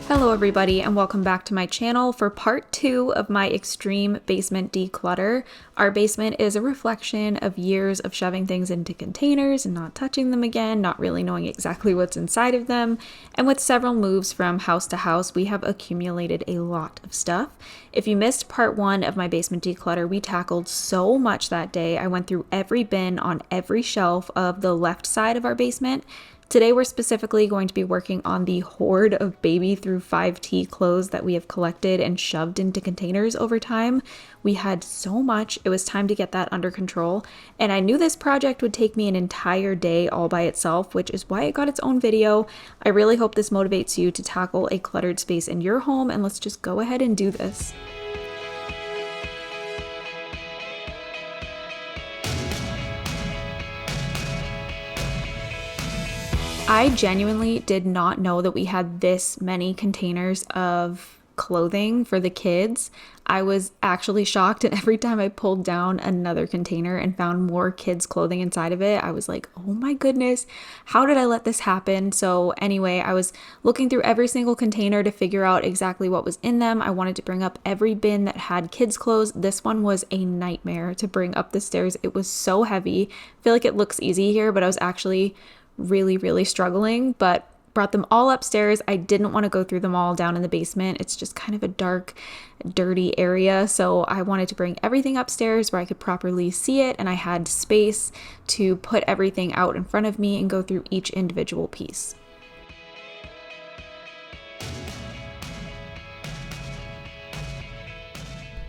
Hello everybody and welcome back to my channel for part 2 of my extreme basement declutter. Our basement is a reflection of years of shoving things into containers and not touching them again, not really knowing exactly what's inside of them, and with several moves from house to house, we have accumulated a lot of stuff. If you missed part 1 of my basement declutter, we tackled so much that day. I went through every bin on every shelf of the left side of our basement. Today we're specifically going to be working on the horde of baby through 5T clothes that we have collected and shoved into containers over time. We had so much, it was time to get that under control, and I knew this project would take me an entire day all by itself, which is why it got its own video. I really hope this motivates you to tackle a cluttered space in your home, and let's just go ahead and do this. I genuinely did not know that we had this many containers of clothing for the kids. I was actually shocked, and every time I pulled down another container and found more kids' clothing inside of it, I was like, oh my goodness, how did I let this happen? So anyway, I was looking through every single container to figure out exactly what was in them. I wanted to bring up every bin that had kids' clothes. This one was a nightmare to bring up the stairs. It was so heavy. I feel like it looks easy here, but I was actually really struggling, but brought them all upstairs. I didn't want to go through them all down in the basement. It's just kind of a dark, dirty area. So I wanted to bring everything upstairs where I could properly see it, and I had space to put everything out in front of me and go through each individual piece.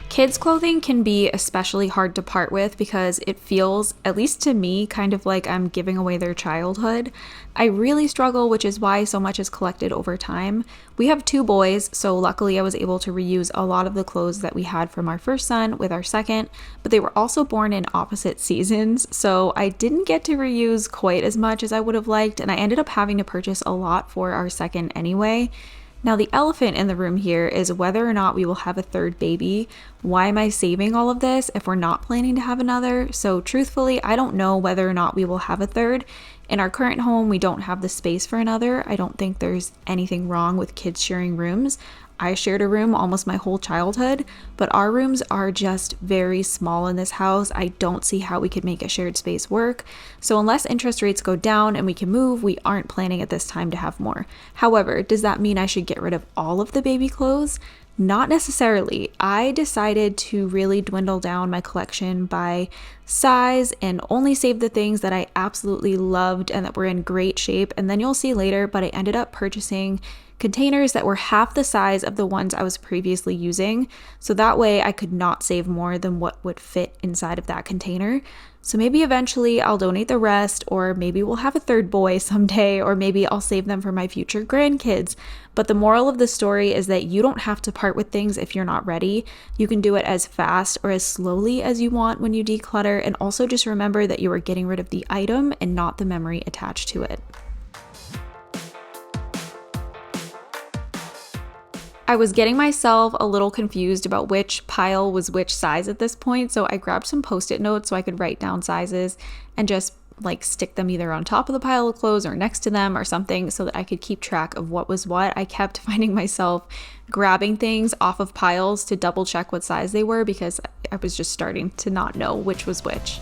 Kids' clothing can be especially hard to part with because it feels, at least to me, kind of like I'm giving away their childhood. I really struggle, which is why so much is collected over time. We have 2 boys, so luckily I was able to reuse a lot of the clothes that we had from our first son with our second, but they were also born in opposite seasons, so I didn't get to reuse quite as much as I would have liked, and I ended up having to purchase a lot for our second anyway. Now, the elephant in the room here is whether or not we will have a third baby. Why am I saving all of this if we're not planning to have another? So truthfully, I don't know whether or not we will have a third. In our current home, we don't have the space for another. I don't think there's anything wrong with kids sharing rooms. I shared a room almost my whole childhood, but our rooms are just very small in this house. I don't see how we could make a shared space work. So unless interest rates go down and we can move, we aren't planning at this time to have more. However, does that mean I should get rid of all of the baby clothes? Not necessarily. I decided to really dwindle down my collection by size and only save the things that I absolutely loved and that were in great shape. And then you'll see later, but I ended up purchasing containers that were half the size of the ones I was previously using. So that way I could not save more than what would fit inside of that container. So maybe eventually I'll donate the rest, or maybe we'll have a third boy someday, or maybe I'll save them for my future grandkids. But the moral of the story is that you don't have to part with things if you're not ready. You can do it as fast or as slowly as you want when you declutter, and also just remember that you are getting rid of the item and not the memory attached to it. I was getting myself a little confused about which pile was which size at this point, so I grabbed some post-it notes so I could write down sizes and just like stick them either on top of the pile of clothes or next to them or something so that I could keep track of what was what. I kept finding myself grabbing things off of piles to double check what size they were because I was just starting to not know which was which.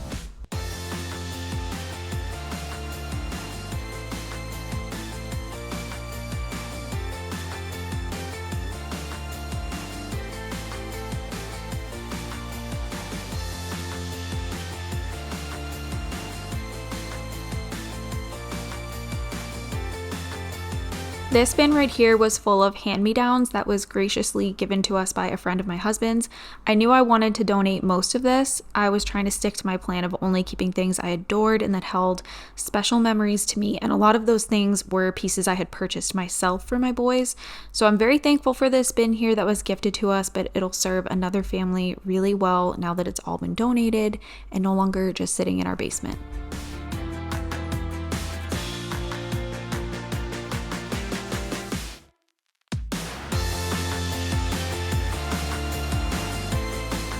This bin right here was full of hand-me-downs that was graciously given to us by a friend of my husband's. I knew I wanted to donate most of this. I was trying to stick to my plan of only keeping things I adored and that held special memories to me, and a lot of those things were pieces I had purchased myself for my boys. So I'm very thankful for this bin here that was gifted to us, but it'll serve another family really well now that it's all been donated and no longer just sitting in our basement.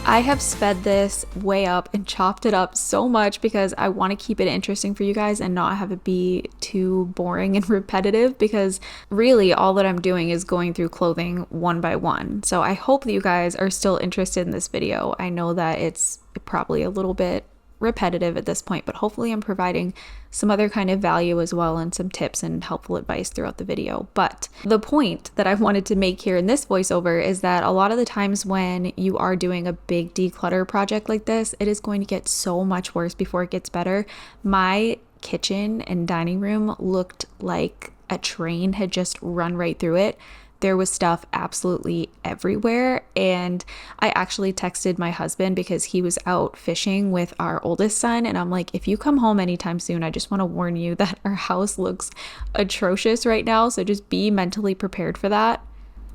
I have sped this way up and chopped it up so much because I want to keep it interesting for you guys and not have it be too boring and repetitive, because really all that I'm doing is going through clothing one by one. So I hope that you guys are still interested in this video. I know that it's probably a little bit repetitive at this point, but hopefully I'm providing some other kind of value as well and some tips and helpful advice throughout the video. But the point that I wanted to make here in this voiceover is that a lot of the times when you are doing a big declutter project like this, it is going to get so much worse before it gets better. My kitchen and dining room looked like a train had just run right through it. There was stuff absolutely everywhere, and I actually texted my husband because he was out fishing with our oldest son, and I'm like, if you come home anytime soon, I just want to warn you that our house looks atrocious right now, so just be mentally prepared for that.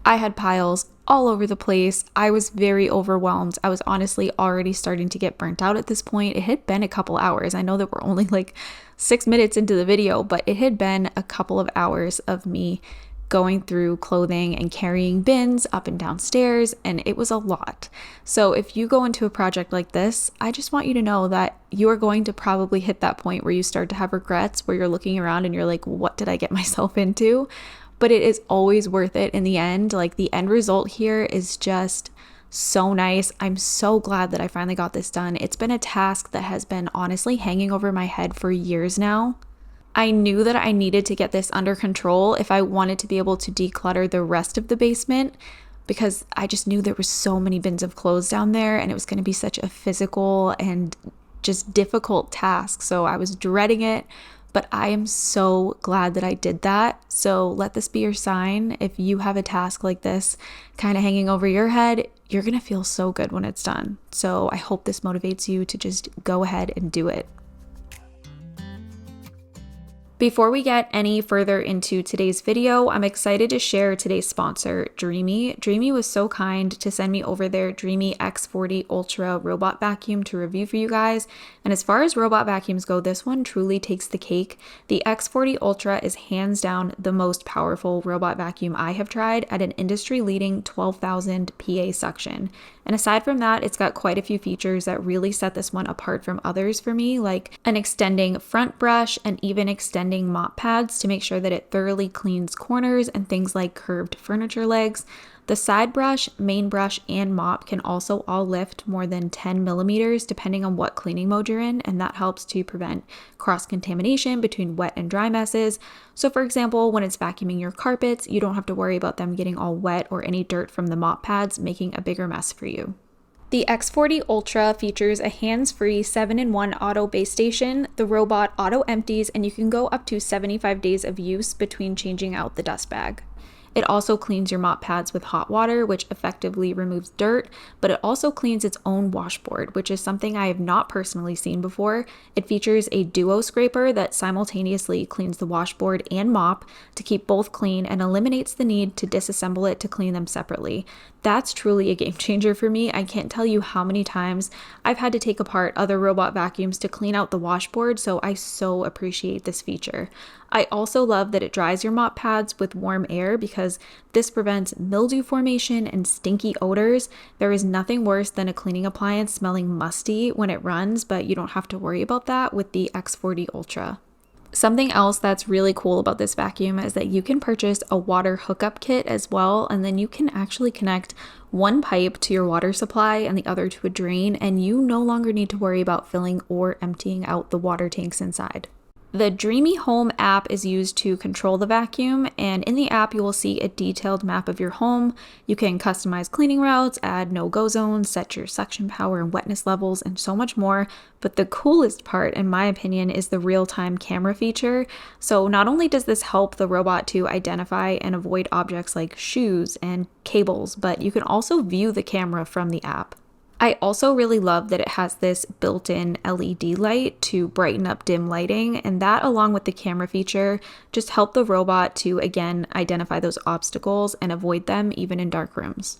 I had piles all over the place. I was very overwhelmed. I was honestly already starting to get burnt out at this point. It had been a couple hours. I know that we're only like 6 minutes into the video, but it had been a couple of hours of me going through clothing and carrying bins up and down stairs, and it was a lot. So if you go into a project like this, I just want you to know that you are going to probably hit that point where you start to have regrets, where you're looking around and you're like, what did I get myself into? But it is always worth it in the end. Like, the end result here is just so nice. I'm so glad that I finally got this done. It's been a task that has been honestly hanging over my head for years now. I knew that I needed to get this under control if I wanted to be able to declutter the rest of the basement, because I just knew there were so many bins of clothes down there and it was going to be such a physical and just difficult task. So I was dreading it, but I am so glad that I did that. So let this be your sign. If you have a task like this kind of hanging over your head, you're going to feel so good when it's done. So I hope this motivates you to just go ahead and do it. Before we get any further into today's video, I'm excited to share today's sponsor, Dreame. Dreame was so kind to send me over their Dreame X40 Ultra robot vacuum to review for you guys. And as far as robot vacuums go, this one truly takes the cake. The X40 Ultra is hands down the most powerful robot vacuum I have tried, at an industry-leading 12,000 PA suction. And aside from that, it's got quite a few features that really set this one apart from others for me, like an extending front brush and even extending mop pads to make sure that it thoroughly cleans corners and things like curved furniture legs. The side brush, main brush, and mop can also all lift more than 10 millimeters depending on what cleaning mode you're in, and that helps to prevent cross-contamination between wet and dry messes. So for example, when it's vacuuming your carpets, you don't have to worry about them getting all wet or any dirt from the mop pads making a bigger mess for you. The X40 Ultra features a hands-free 7-in-1 auto base station. The robot auto empties, and you can go up to 75 days of use between changing out the dust bag. It also cleans your mop pads with hot water, which effectively removes dirt, but it also cleans its own washboard, which is something I have not personally seen before. It features a duo scraper that simultaneously cleans the washboard and mop to keep both clean and eliminates the need to disassemble it to clean them separately. That's truly a game changer for me. I can't tell you how many times I've had to take apart other robot vacuums to clean out the washboard, so I so appreciate this feature. I also love that it dries your mop pads with warm air, because this prevents mildew formation and stinky odors. There is nothing worse than a cleaning appliance smelling musty when it runs, but you don't have to worry about that with the X40 Ultra. Something else that's really cool about this vacuum is that you can purchase a water hookup kit as well, and then you can actually connect one pipe to your water supply and the other to a drain, and you no longer need to worry about filling or emptying out the water tanks inside. The Dreame Home app is used to control the vacuum, and in the app you will see a detailed map of your home. You can customize cleaning routes, add no-go zones, set your suction power and wetness levels, and so much more. But the coolest part, in my opinion, is the real-time camera feature. So not only does this help the robot to identify and avoid objects like shoes and cables, but you can also view the camera from the app. I also really love that it has this built-in LED light to brighten up dim lighting, and that, along with the camera feature, just help the robot to, again, identify those obstacles and avoid them even in dark rooms.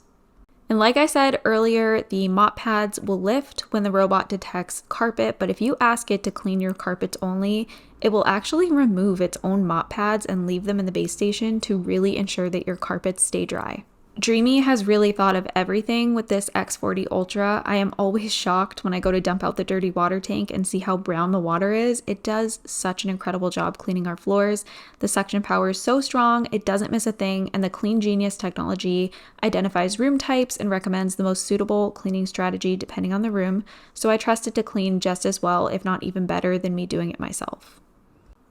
And like I said earlier, the mop pads will lift when the robot detects carpet, but if you ask it to clean your carpets only, it will actually remove its own mop pads and leave them in the base station to really ensure that your carpets stay dry. Dreame has really thought of everything with this X40 Ultra. I am always shocked when I go to dump out the dirty water tank and see how brown the water is. It does such an incredible job cleaning our floors. The suction power is so strong, it doesn't miss a thing, and the Clean Genius technology identifies room types and recommends the most suitable cleaning strategy depending on the room, so I trust it to clean just as well, if not even better, than me doing it myself.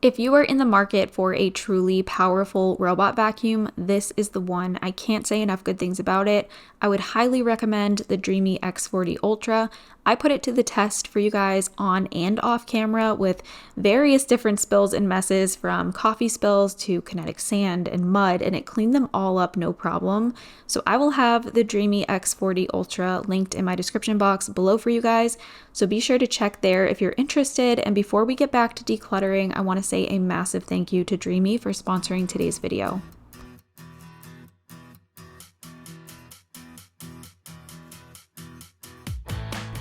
If you are in the market for a truly powerful robot vacuum, this is the one. I can't say enough good things about it. I would highly recommend the Dreame X40 Ultra. I put it to the test for you guys on and off camera with various different spills and messes, from coffee spills to kinetic sand and mud, and it cleaned them all up no problem. So I will have the Dreame X40 Ultra linked in my description box below for you guys. So be sure to check there if you're interested. And before we get back to decluttering, I want to say a massive thank you to Dreame for sponsoring today's video.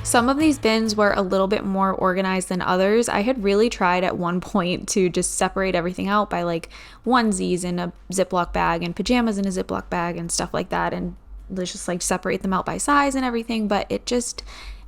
Some of these bins were a little bit more organized than others. I had really tried at one point to just separate everything out by like onesies in a Ziploc bag and pajamas in a Ziploc bag and stuff like that, and let's just like separate them out by size and everything, but it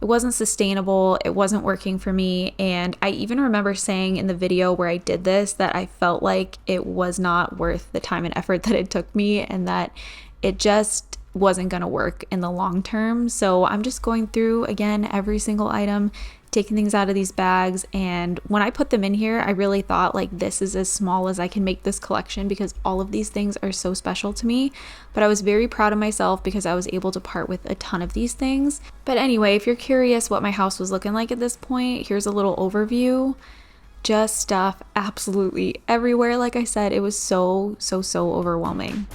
wasn't sustainable. It wasn't working for me. And I even remember saying in the video where I did this that I felt like it was not worth the time and effort that it took me, and that it just wasn't going to work in the long term. So I'm just going through again every single item, taking things out of these bags. And when I put them in here, I really thought like, this is as small as I can make this collection, because all of these things are so special to me. But I was very proud of myself because I was able to part with a ton of these things. But anyway, if you're curious what my house was looking like at this point, here's a little overview. Just stuff absolutely everywhere. Like I said, it was so overwhelming.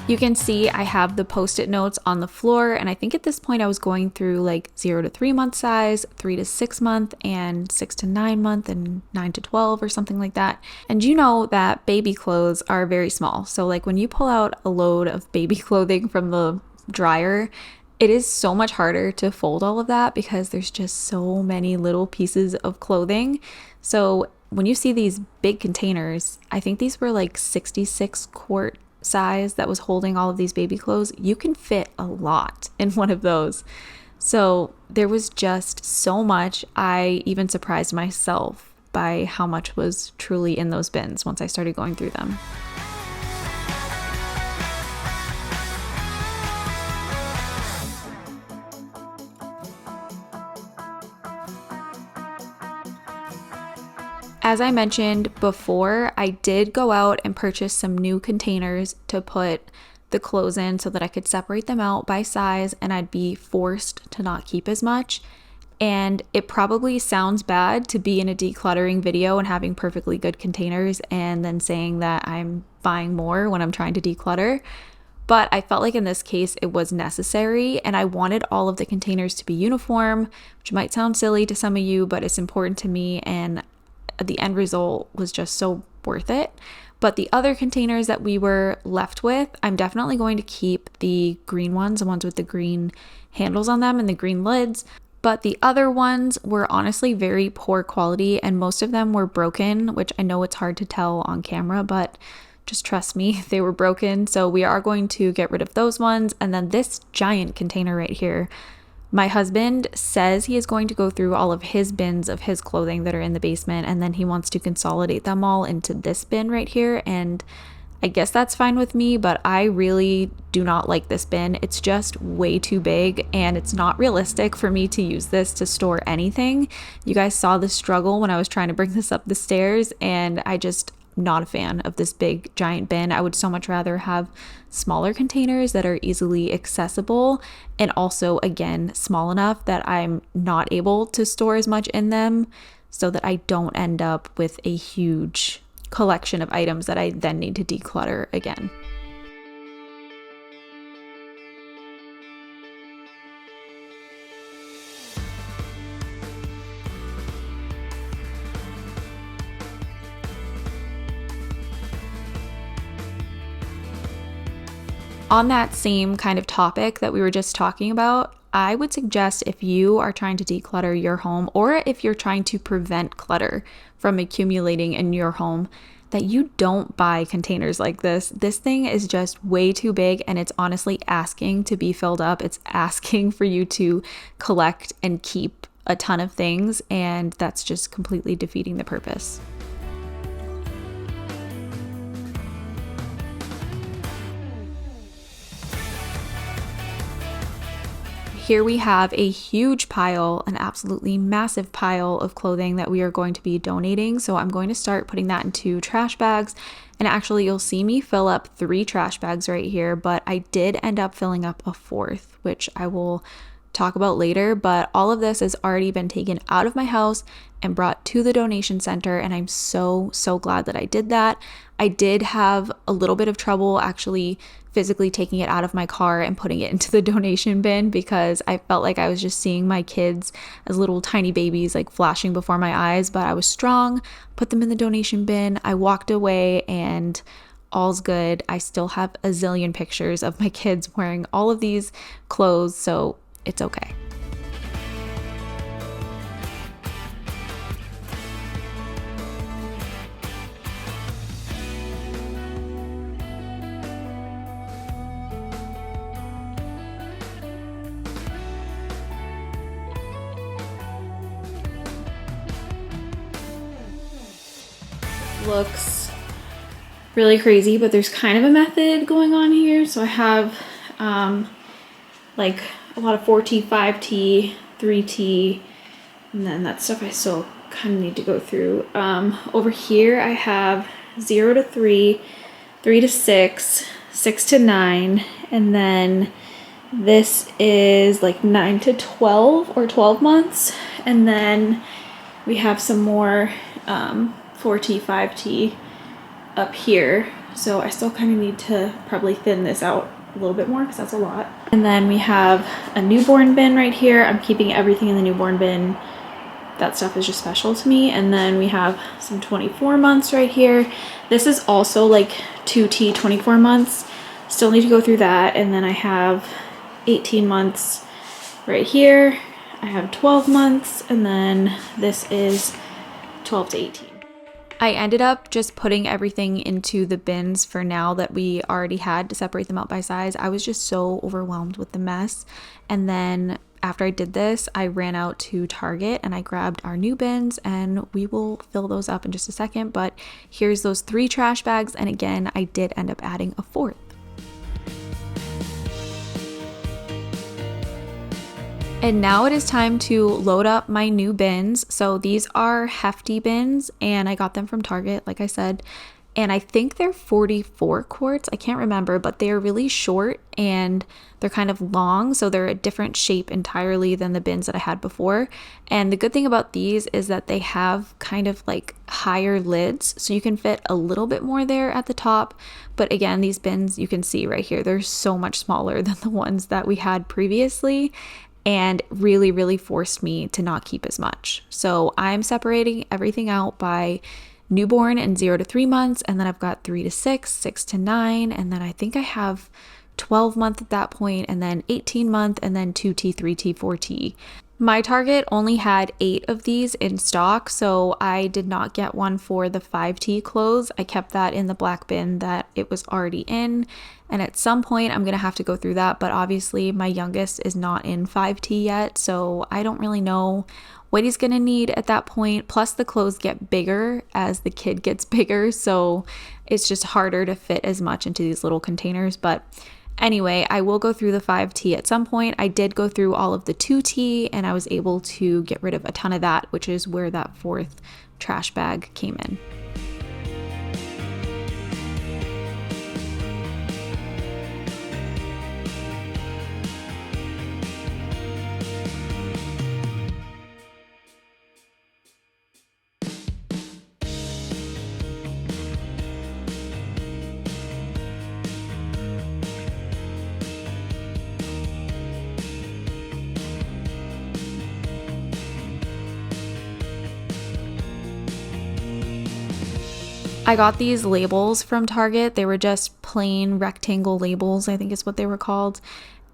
You can see I have the post-it notes on the floor, and I think at this point I was going through like 0 to 3 month size, 3 to 6 month, and 6 to 9 month, and 9 to 12 or something like that. And you know that baby clothes are very small. So like when you pull out a load of baby clothing from the dryer, it is so much harder to fold all of that because there's just so many little pieces of clothing. So when you see these big containers, I think these were like 66 quart size that was holding all of these baby clothes. You can fit a lot in one of those. So there was just so much. I even surprised myself by how much was truly in those bins once I started going through them. As I mentioned before, I did go out and purchase some new containers to put the clothes in so that I could separate them out by size, and I'd be forced to not keep as much. And it probably sounds bad to be in a decluttering video and having perfectly good containers and then saying that I'm buying more when I'm trying to declutter. But I felt like in this case it was necessary, and I wanted all of the containers to be uniform, which might sound silly to some of you, but it's important to me, and the end result was just so worth it. But the other containers that we were left with, I'm definitely going to keep the green ones, the ones with the green handles on them and the green lids. But the other ones were honestly very poor quality, and most of them were broken, which I know it's hard to tell on camera, but just trust me, they were broken. So we are going to get rid of those ones. And then this giant container right here, my husband says he is going to go through all of his bins of his clothing that are in the basement, and then he wants to consolidate them all into this bin right here. And I guess that's fine with me, but I really do not like this bin. It's just way too big, and it's not realistic for me to use this to store anything. You guys saw the struggle when I was trying to bring this up the stairs, and not a fan of this big giant bin. I would so much rather have smaller containers that are easily accessible, and also again small enough that I'm not able to store as much in them, so that I don't end up with a huge collection of items that I then need to declutter again. On that same kind of topic that we were just talking about, I would suggest, if you are trying to declutter your home, or if you're trying to prevent clutter from accumulating in your home, that you don't buy containers like this. This thing is just way too big, and it's honestly asking to be filled up. It's asking for you to collect and keep a ton of things, and that's just completely defeating the purpose. Here we have a huge pile, an absolutely massive pile of clothing that we are going to be donating. So I'm going to start putting that into trash bags. And actually, you'll see me fill up 3 trash bags right here, but I did end up filling up a 4th, which I will talk about later. But all of this has already been taken out of my house and brought to the donation center, and I'm so glad that I did that. I did have a little bit of trouble actually physically taking it out of my car and putting it into the donation bin, because I felt like I was just seeing my kids as little tiny babies like flashing before my eyes. But I was strong, put them in the donation bin, I walked away, and all's good. I still have a zillion pictures of my kids wearing all of these clothes, so it's okay. Looks really crazy, but there's kind of a method going on here. So I have like a lot of 4T, 5T, 3T, and then that stuff I still kind of need to go through. Over here I have 0 to 3, 3 to 6, 6 to 9, and then this is like 9 to 12 or 12 months. And then we have some more 4T, 5T up here. So I still kind of need to probably thin this out a little bit more because that's a lot. And then we have a newborn bin right here. I'm keeping everything in the newborn bin. That stuff is just special to me. And then we have some 24 months right here. This is also like 2T 24 months. Still need to go through that. And then I have 18 months right here. I have 12 months, and then this is 12 to 18. I ended up just putting everything into the bins for now that we already had to separate them out by size. I was just so overwhelmed with the mess. And then after I did this, I ran out to Target and I grabbed our new bins, and we will fill those up in just a second. But here's those 3 trash bags. And again, I did end up adding a 4th. And now it is time to load up my new bins. So these are hefty bins, and I got them from Target, like I said. And I think they're 44 quarts. I can't remember, but they are really short and they're kind of long. So they're a different shape entirely than the bins that I had before. And the good thing about these is that they have kind of like higher lids, so you can fit a little bit more there at the top. But again, these bins, you can see right here, they're so much smaller than the ones that we had previously, and really forced me to not keep as much. So I'm separating everything out by newborn and 0 to 3 months, and then I've got 3 to 6, 6 to 9, and then I think I have 12 month at that point, and then 18 month, and then 2T, 3T, 4T. My Target only had 8 of these in stock, so I did not get one for the 5T clothes. I kept that in the black bin that it was already in, and at some point I'm going to have to go through that, but obviously my youngest is not in 5T yet, so I don't really know what he's going to need at that point. Plus the clothes get bigger as the kid gets bigger, so it's just harder to fit as much into these little containers. But anyway, I will go through the 5T at some point. I did go through all of the 2T, and I was able to get rid of a ton of that, which is where that 4th trash bag came in. I got these labels from Target. They were just plain rectangle labels, I think is what they were called.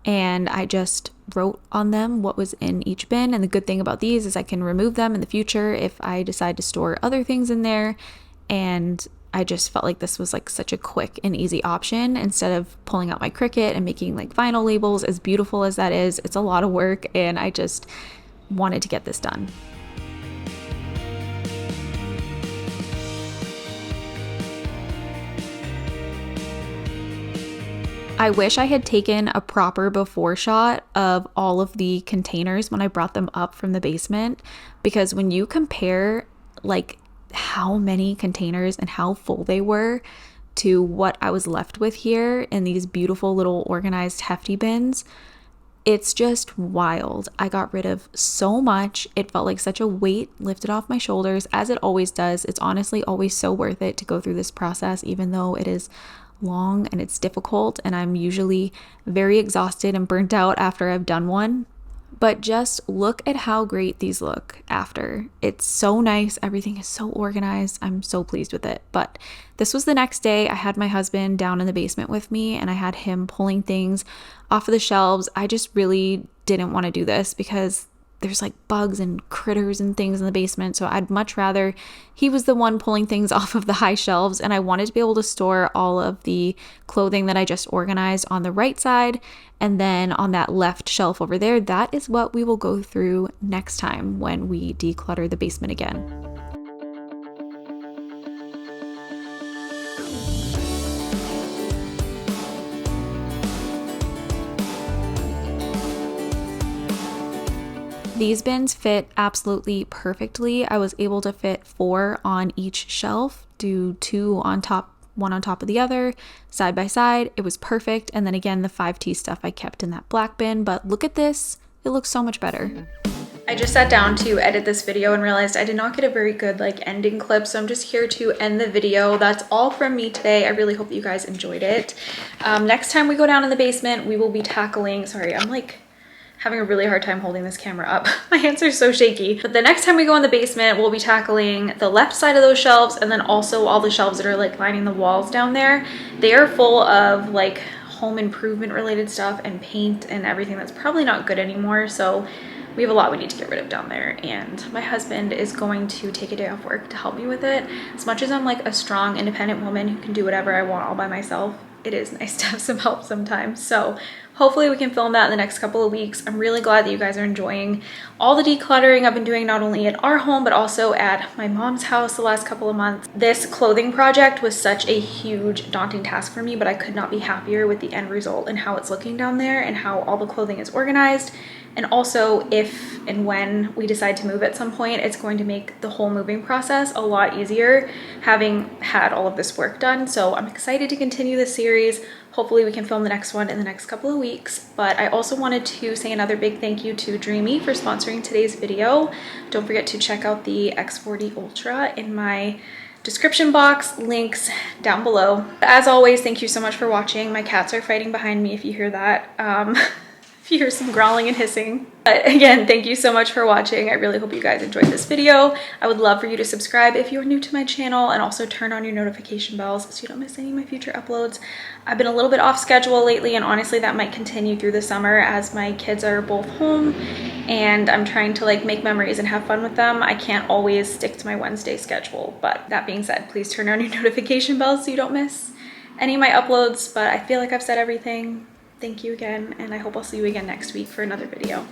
and I just wrote on them what was in each bin. And the good thing about these is I can remove them in the future if I decide to store other things in there. And I just felt like this was like such a quick and easy option instead of pulling out my Cricut and making like vinyl labels. As beautiful as that is, it's a lot of work, and I just wanted to get this done. I wish I had taken a proper before shot of all of the containers when I brought them up from the basement, because when you compare like how many containers and how full they were to what I was left with here in these beautiful little organized hefty bins, it's just wild. I got rid of so much. It felt like such a weight lifted off my shoulders, as it always does. It's honestly always so worth it to go through this process, even though it is long and it's difficult, and I'm usually very exhausted and burnt out after I've done one. But just look at how great these look after. It's so nice. Everything is so organized. I'm so pleased with it. But this was the next day. I had my husband down in the basement with me, and I had him pulling things off of the shelves. I just really didn't want to do this because there's like bugs and critters and things in the basement. So I'd much rather he was the one pulling things off of the high shelves, and I wanted to be able to store all of the clothing that I just organized on the right side. And then on that left shelf over there, that is what we will go through next time when we declutter the basement again. These bins fit absolutely perfectly. I was able to fit 4 on each shelf, do 2 on top, one on top of the other, side by side. It was perfect. And then again, the 5T stuff I kept in that black bin, but look at this. It looks so much better. I just sat down to edit this video and realized I did not get a very good like ending clip, so I'm just here to end the video. That's all from me today. I really hope that you guys enjoyed it. Next time we go down in the basement, we will be tackling, sorry, I'm like having a really hard time holding this camera up. My hands are so shaky. But the next time we go in the basement, we'll be tackling the left side of those shelves, and then also all the shelves that are like lining the walls down there. They are full of like home improvement related stuff and paint and everything that's probably not good anymore. So we have a lot we need to get rid of down there, and my husband is going to take a day off work to help me with it. As much as I'm like a strong, independent woman who can do whatever I want all by myself, it is nice to have some help sometimes. So hopefully we can film that in the next couple of weeks. I'm really glad that you guys are enjoying all the decluttering I've been doing, not only at our home, but also at my mom's house the last couple of months. This clothing project was such a huge, daunting task for me, but I could not be happier with the end result and how it's looking down there and how all the clothing is organized. And also, if and when we decide to move at some point, it's going to make the whole moving process a lot easier having had all of this work done. So I'm excited to continue this series. Hopefully we can film the next one in the next couple of weeks. But I also wanted to say another big thank you to Dreame for sponsoring today's video. Don't forget to check out the X40 Ultra in my description box, links down below. As always, thank you so much for watching. My cats are fighting behind me if you hear that. If you hear some growling and hissing. But again, thank you so much for watching. I really hope you guys enjoyed this video. I would love for you to subscribe if you're new to my channel, and also turn on your notification bells so you don't miss any of my future uploads. I've been a little bit off schedule lately, and honestly that might continue through the summer as my kids are both home and I'm trying to like make memories and have fun with them. I can't always stick to my Wednesday schedule, but that being said, please turn on your notification bells so you don't miss any of my uploads. But I feel like I've said everything. Thank you again, and I hope I'll see you again next week for another video.